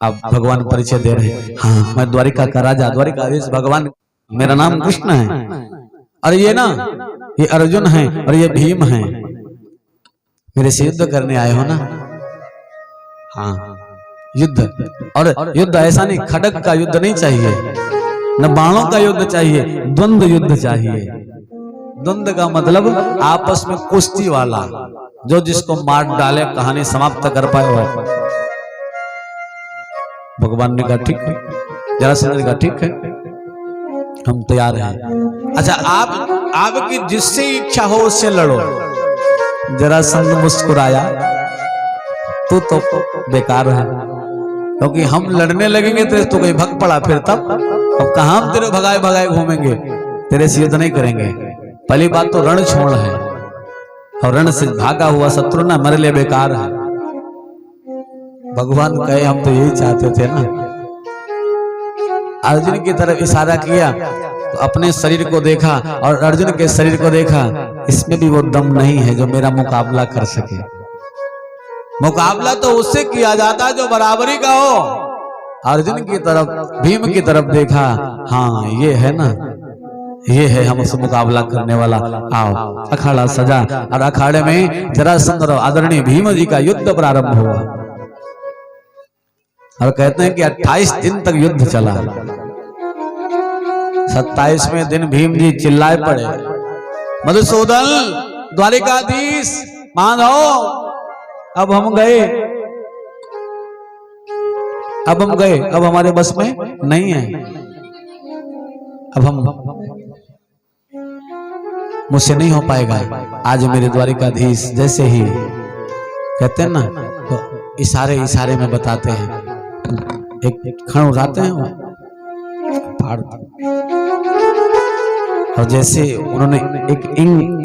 अब भगवान परिचय दे रहे हैं। हाँ, मैं द्वारिका का राजा, द्वारिकाधीश भगवान, मेरा नाम कृष्ण है। और ये ना, ये अर्जुन है और ये भीम है। मेरे से युद्ध करने आए हो ना? हाँ, युद्ध। और युद्ध ऐसा नहीं, खड़ग का युद्ध नहीं चाहिए, न बाणों का युद्ध चाहिए, द्वंद्व युद्ध चाहिए। द्वंद्व का मतलब आपस में कुश्ती वाला, जो जिसको मार डाले, कहानी समाप्त कर पाए वो। भगवान ने कहा ठीक है, जरासंध ने कहा ठीक है, हम तैयार हैं। अच्छा, आपकी जिससे इच्छा हो उससे लड़ो। जरासंध मुस्कुराया, तू तो बेकार है, क्योंकि हम लड़ने लगेंगे तेरे तो कोई भग पड़ा, फिर तब अब कहां हम तेरे भगाए भगाए घूमेंगे, तेरे से युद्ध नहीं करेंगे। पहली बात तो रण छोड़ है, और रण से भागा हुआ शत्रु ना मेरे लिए बेकार है। भगवान कहे हम तो यही चाहते थे ना। अर्जुन की तरफ इशारा किया तो अपने शरीर को देखा और अर्जुन के शरीर को देखा, इसमें भी वो दम नहीं है जो मेरा मुकाबला कर सके। मुकाबला तो उससे किया जाता है जो बराबरी का हो। अर्जुन की तरफ, भीम की तरफ देखा, हाँ ये है ना, ये है हमसे मुकाबला करने वाला। आओ, अखाड़ा सजा और अखाड़े में जरासंध और आदरणीय भीम जी का युद्ध प्रारंभ हुआ। और कहते हैं कि 28 दिन तक युद्ध चला। 27वें दिन भीम जी चिल्लाए पड़े, मधुसूदन द्वारिकाधीश माधव, अब हम गए, अब हमारे बस में नहीं है, अब हम, मुझसे नहीं हो पाएगा। आज मेरे द्वारिकाधीश जैसे ही कहते हैं ना, तो इशारे में बताते हैं, एक क्षण उठाते हैं वो फाड़, और जैसे उन्होंने एक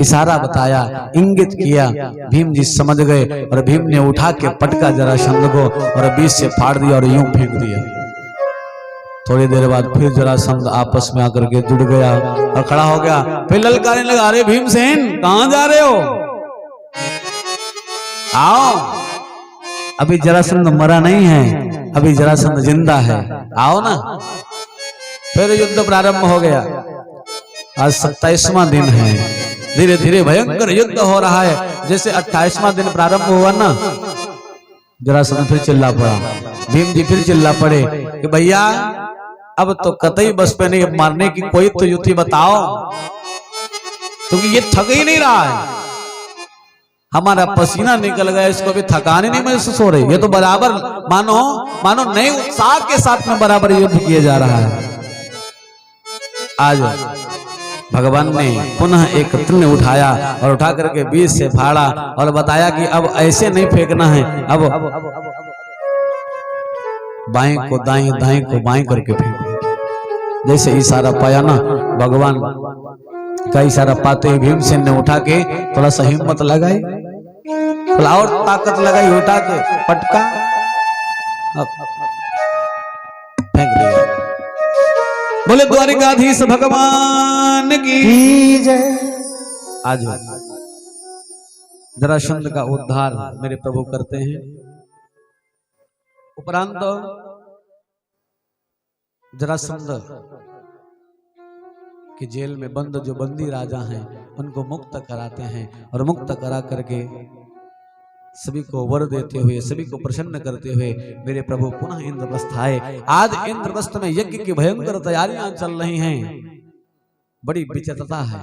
इशारा बताया, इंगित किया, भीम जी समझ गए और भीम ने उठा के पटका जरासंध को और बीच से फाड़ दिया और यूं फेंक दिया। थोड़ी देर बाद फिर जरासंध आपस में आकर के जुड़ गया और खड़ा हो गया, फिर ललकारने लगा, अरे भीमसेन कहां जा रहे हो, आओ, अभी जरासंध मरा नहीं है, अभी जरासंध जिंदा है, आओ ना। फिर युद्ध प्रारंभ हो गया। आज 27वां दिन है, धीरे धीरे भयंकर युद्ध हो रहा है। जैसे 28वां दिन प्रारंभ हुआ ना, जरासंध फिर चिल्ला पड़ा, भीम जी फिर चिल्ला पड़े कि भैया अब तो कतई बस पे नहीं, अब मारने की कोई तो युक्ति बताओ, क्योंकि ये थक ही नहीं रहा है, हमारा पसीना निकल गया, इसको भी थकान ही नहीं महसूस हो रही। ये तो बराबर मानो नए उत्साह के साथ में बराबर युद्ध किया जा रहा है। आज भगवान ने पुनः एक तृण उठाया और उठा करके बीच से फाड़ा और बताया कि अब ऐसे नहीं फेंकना है, अब बाएं को दाएं, दाएं को बाएं करके फेंको। जैसे इशारा पाया ना, भगवान का इशारा पाते ही भीमसेन ने उठा के थोड़ा सा हिम्मत लगाई, थोड़ा और ताकत लगाई, उठा के पटका, फेंक दिया। बोले द्वारिकाधीश भगवान की जय। आज जरासंध का उद्धार मेरे प्रभु करते हैं। उपरांत जरासंध कि जेल में बंद जो बंदी राजा हैं उनको मुक्त कराते हैं, और मुक्त करा करके सभी को वर देते हुए, सभी को प्रसन्न करते हुए मेरे प्रभु पुनः इंद्रप्रस्थ आए। आज इंद्रप्रस्थ में यज्ञ की भयंकर तैयारियां चल रही हैं, बड़ी विचित्रता है।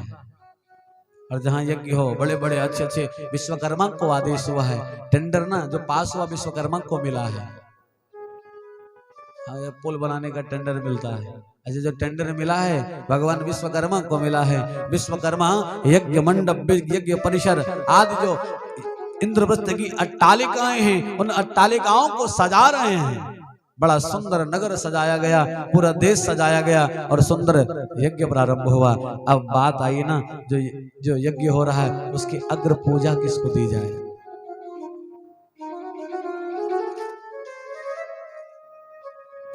और जहां यज्ञ हो, बड़े बड़े अच्छे अच्छे विश्वकर्मा को आदेश हुआ है, टेंडर ना जो पास हुआ विश्वकर्मा को मिला है। पुल बनाने का टेंडर मिलता है, ऐसे जो टेंडर मिला है भगवान विश्वकर्मा को मिला है। विश्वकर्मा यज्ञ मंडप, यज्ञ परिसर आदि जो इंद्रप्रस्थ की अट्टालिकाएं हैं, उन अट्टालिकाओं को सजा रहे हैं। बड़ा सुंदर नगर सजाया गया, पूरा देश सजाया गया और सुंदर यज्ञ प्रारंभ हुआ। अब बात आई ना, जो यज्ञ हो रहा है उसकी अग्र पूजा किसको दी जाए।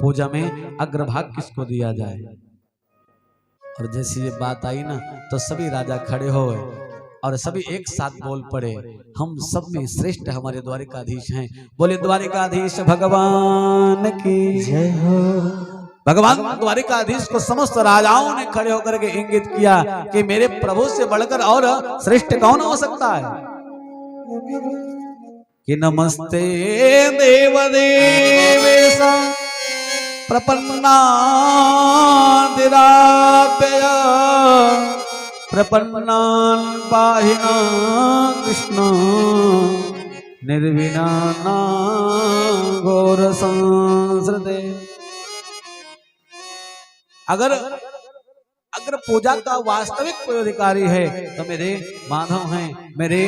पूजा में अग्रभाग किसको दिया जाए। और जैसी ये बात आई ना, तो सभी राजा खड़े हो गए और सभी एक साथ बोल पड़े, हम सब में श्रेष्ठ हमारे द्वारिकाधीश हैं। बोले द्वारिकाधीश भगवान की जय हो। भगवान द्वारिकाधीश को समस्त राजाओं ने खड़े होकर के इंगित किया कि मेरे प्रभु से बढ़कर और श्रेष्ठ कौन हो सकता है। कि नमस्ते देव देवेश प्रपन्नादिराप्य प्रपन्नान् पाहिना कृष्ण निर्विनाना घोर संसृते। अगर पूजा का वास्तविक कोई अधिकारी है तो मेरे माधव हैं, मेरे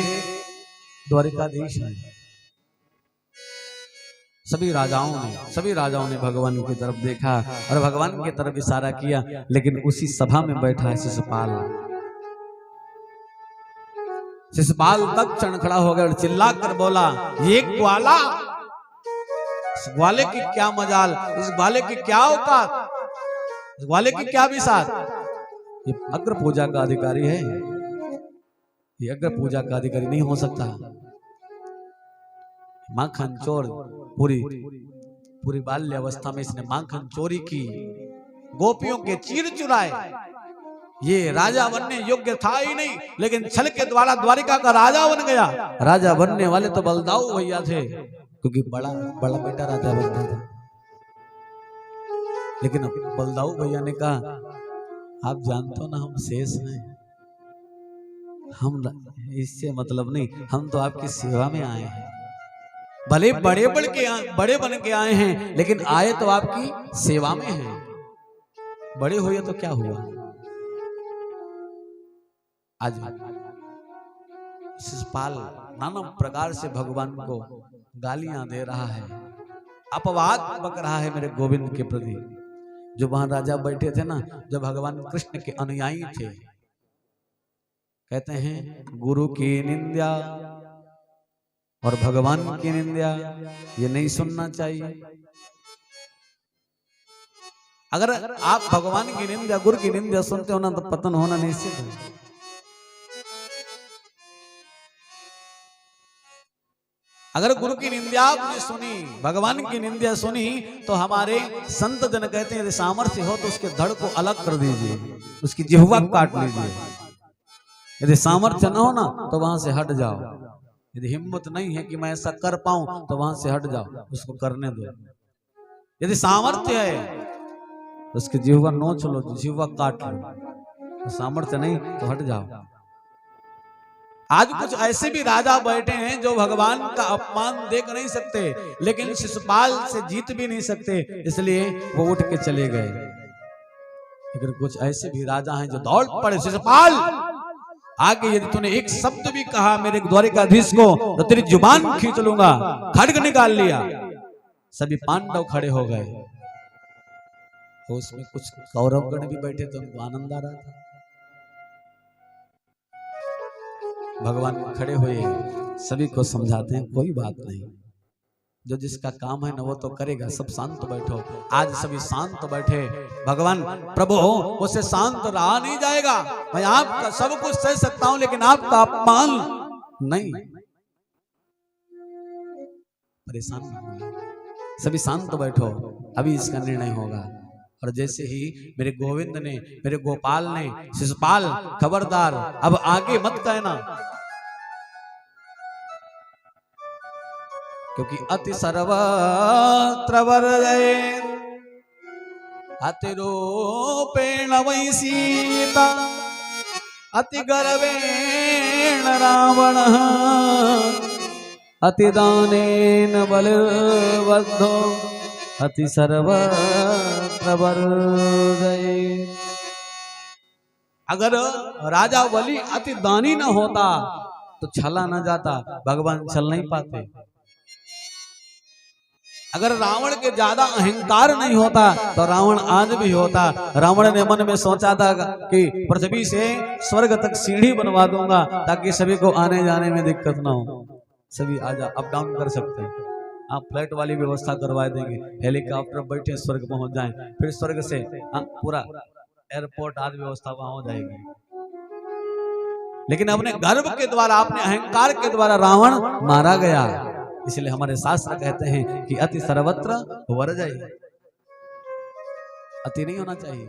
द्वारिकाधीश हैं। सभी राजाओं ने भगवान की तरफ देखा और भगवान की तरफ इशारा किया, लेकिन उसी सभा में बैठा है शिशुपाल। शिशुपाल तत्क्षण खड़ा हो गया और चिल्लाकर बोला, ये ग्वाला, इस ग्वाले की क्या मजाल, इस ग्वाले की क्या औकात, इस ग्वाले की क्या विसात। ये अग्र पूजा का अधिकारी है, ये अग्र पूजा का अधिकारी नहीं हो सकता। माखन चोर, पूरी बाल्य अवस्था में इसने माखन चोरी की, गोपियों के चीर चुराए। ये राजा बनने योग्य था ही नहीं, लेकिन छल के द्वारा द्वारिका का राजा बन गया। राजा बनने वाले तो बलदाऊ भैया थे, क्योंकि बड़ा बेटा राजा बनता था। लेकिन बलदाऊ भैया ने कहा, आप जानते हो ना हम शेष हैं, हम इससे मतलब नहीं, हम तो आपकी सेवा में आए हैं। भले बड़े बन के आए हैं, लेकिन आए तो आपकी सेवा में हैं। बड़े हुए तो क्या हुआ। आज शिशुपाल नाना प्रकार से भगवान को गालियां दे रहा है, अपवाद बक रहा है मेरे गोविंद के प्रति। जो वहां राजा बैठे थे ना, जो भगवान कृष्ण के अनुयायी थे, कहते हैं गुरु की निंदा और भगवान की निंदा ये नहीं सुनना चाहिए। अगर आप भगवान की निंदा, गुरु की निंदा सुनते हो ना, तो पतन होना निश्चित है। अगर गुरु की निंदा आपने सुनी, भगवान की निंदा सुनी, तो हमारे संत जन कहते हैं यदि सामर्थ्य हो तो उसके धड़ को अलग कर दीजिए, उसकी जिह्वा काट लीजिए। यदि सामर्थ्य न हो ना तो वहां से हट जाओ। यदि हिम्मत नहीं है कि मैं ऐसा कर पाऊं तो वहां से हट जाओ, उसको करने दो। यदि सामर्थ्य है तो उसकी जिह्वा नोच लो, जिह्वा काट लो। तो सामर्थ्य नहीं तो हट जाओ। आज कुछ ऐसे भी राजा बैठे हैं जो भगवान का अपमान देख नहीं सकते, लेकिन शिशुपाल से जीत भी नहीं सकते, इसलिए वो उठ के चले गए। लेकिन कुछ ऐसे भी राजा हैं जो दौड़ पड़े, शिशुपाल आगे यदि तूने एक शब्द भी कहा मेरे द्वारिकाधीश को तो तेरी जुबान खींच लूंगा। खड्ग निकाल लिया, सभी पांडव खड़े हो गए। तो उसमें कुछ कौरवगण भी बैठे थे, उनको आनंद आ रहा था। भगवान खड़े हुए सभी को समझाते हैं, कोई बात नहीं, जो जिसका काम है ना वो तो करेगा, सब शांत बैठो। आज सभी शांत बैठे। भगवान प्रभु उससे शांत रहा नहीं जाएगा। मैं आपका सब कुछ सह सकता हूं, लेकिन आपका अपमान नहीं। परेशान नहीं, सभी शांत बैठो, अभी इसका निर्णय होगा। और जैसे ही मेरे गोविंद ने, मेरे गोपाल ने, शिशुपाल खबरदार अब आगे मत कहना, क्योंकि अति सर्वत्र वर्जये अति रूपेण वै सीता अति गर्वेण रावणः अति दानेन बलवद्धो अति सर्वत्र वर्जये। अगर राजा बलि अति दानी न होता तो छला न जाता, भगवान छल नहीं पाते। अगर रावण के ज्यादा अहंकार नहीं होता तो रावण आज भी होता। रावण ने मन में सोचा था कि पृथ्वी से स्वर्ग तक सीढ़ी बनवा दूंगा ताकि सभी को आने जाने में दिक्कत ना हो, सभी आजा अप डाउन कर सकते हैं। आप फ्लाइट वाली व्यवस्था करवा देंगे, हेलीकॉप्टर बैठे स्वर्ग पहुंच जाएं, फिर स्वर्ग से पूरा एयरपोर्ट आदि व्यवस्था वहां हो जाएगी। लेकिन अपने गर्व के द्वारा, अपने अहंकार के द्वारा रावण मारा गया। इसलिए हमारे शास्त्र कहते हैं कि अति सर्वत्र वर्जय, अति नहीं होना चाहिए।